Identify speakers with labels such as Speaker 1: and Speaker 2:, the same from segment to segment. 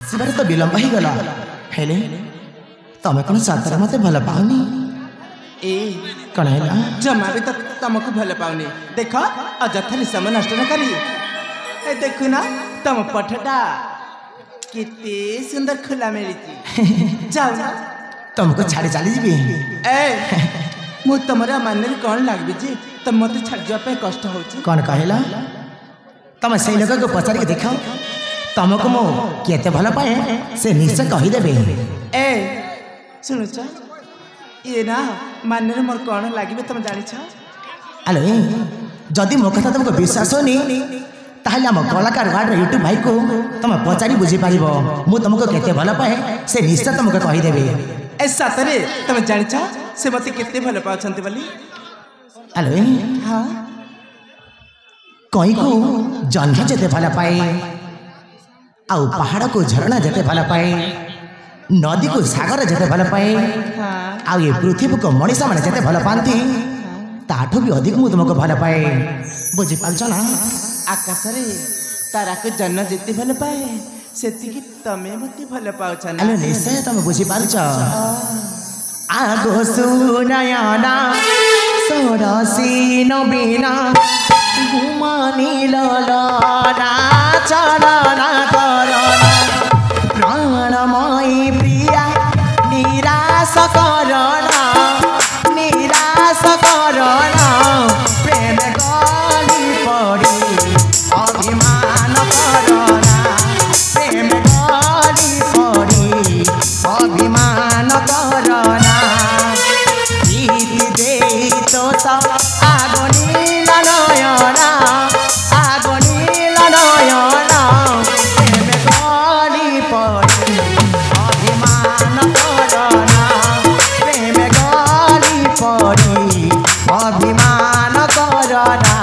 Speaker 1: ଆସିବାରେ ତ ବିଳମ୍ବ ହେଇଗଲା ହେଲେ ତମେ କଣ ସତରେ ମତେ ଭଲ ପାଉନି?
Speaker 2: ए
Speaker 1: କଣ ହେଲା?
Speaker 2: जमा भी तो तुमको भल पाऊनी देख अजथा समय नष्ट न करी ए देखु ना तुम पठटा कितने सुंदर खुला मिली जाओ ना
Speaker 1: ତମକୁ ଛାଡ଼ି ଚାଲିଯିବି?
Speaker 2: ए मु तुमरा मानने कौन लागबी जी तुम मत छाड़ जा पे कष्ट होची
Speaker 1: କଣ କହିଲ? ତମେ ସେଇ ଲୋକକୁ ପଚାରିକି ଦେଖ ତମକୁ ମୁଁ କେତେ ଭଲ ପାଏ ସେ ନିଶ୍ଚୟ କହିଦେବେ।
Speaker 2: ए सुनुच ये ना मानने मोर कौन लागबे तुम जानी छ
Speaker 1: ଆଲୋ ଯଦି ମୋ କଥା ତମକୁ ବିଶ୍ୱାସ ହଉନି ତାହେଲେ ଆମ କଳାକାର ୱାର୍ଡର ୟୁଟ୍ୟୁବ ଭାଇକୁ ତମେ ପଚାରି ବୁଝିପାରିବ ମୁଁ ତମକୁ କେତେ ଭଲ ପାଏ ସେ ନିଶ୍ଚୟ ତମକୁ କହିଦେବେ।
Speaker 2: ए सतरे तुम जानी छ से मते कितने भल पाछंती बोली
Speaker 1: ଆଲୋ
Speaker 2: हां
Speaker 1: କଇଁକୁ ଜହ୍ନ ଯେତେ ଭଲ ପାଏ ଆଉ ପାହାଡ଼କୁ ଝରଣା ଯେତେ ଭଲ ପାଏ ନଦୀକୁ ସାଗର ଯେତେ ଭଲ ପାଏ
Speaker 2: हां
Speaker 1: ଆଉ ଏ ପୃଥିବୀକୁ ମଣିଷମାନେ ଯେତେ ଭଲ ପାଆନ୍ତି ତାଠୁ ବି ଅଧିକ ମୁଁ ତୁମକୁ ଭଲ ପାଏ ବୁଝିପାରୁଛ ନା?
Speaker 2: आकाश रे तारा को जन्म जिते भल पाए सेति की तमे मते भल पाउछ ना
Speaker 1: ଆଲୋ ନିଶ୍ଚୟ ତମେ ବୁଝିପାରୁଛ। ଆଗୋ ସୁନୟନା ଷୋଡ଼ଶୀ ନବୀନା ଘୁମାନି ଲଲନା ଚଳନା କରନା ପ୍ରାଣମୟୀ ପ୍ରିୟା ନିରାଶ କରନା ନିରାଶ କରନା ପ୍ରେମ ଗଳି ପଡ଼ି ଅଭିମାନ କରନା ପ୍ରେମ ଗଳି ପଡ଼ି ଅଭିମାନ କରନା ପ୍ରୀତି ଦେଇ ତୋଷ ଆଗ ନୀଳ ନୟନା ଆଗ ନୀଳ ନୟନା ପ୍ରେମ ଗଳି ପଡ଼ି ଅଭିମାନ କରନା ପ୍ରେମ ଗଳି ପଡ଼ି ଅଭିମାନ କରନା।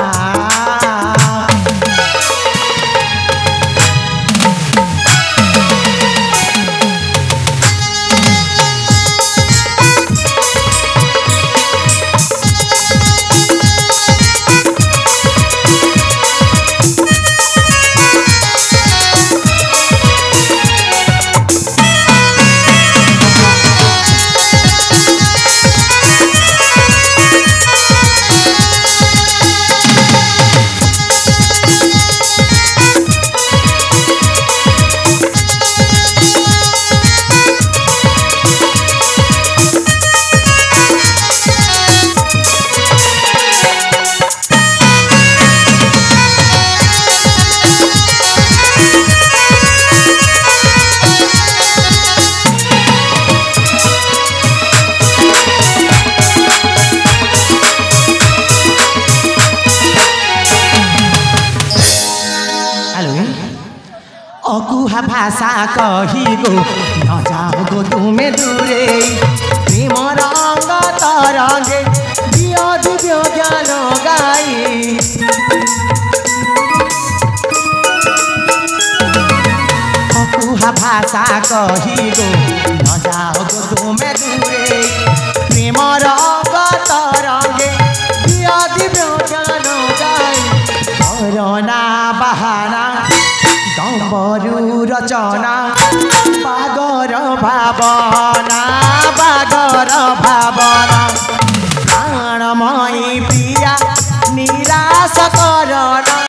Speaker 1: अकुहा भाषा कही गो न जाओ गो तुम्हें दूरे प्रेम रंग तरंगे दियो दिव्य ज्ञान गाई अकुहा भाषा कही गो न जाओ गो तुम्हें दूरे प्रेम रंग तरंगे दियो दिव्य ज्ञान गाई करना बहाना डम्बरू रचना बागर भावना बागर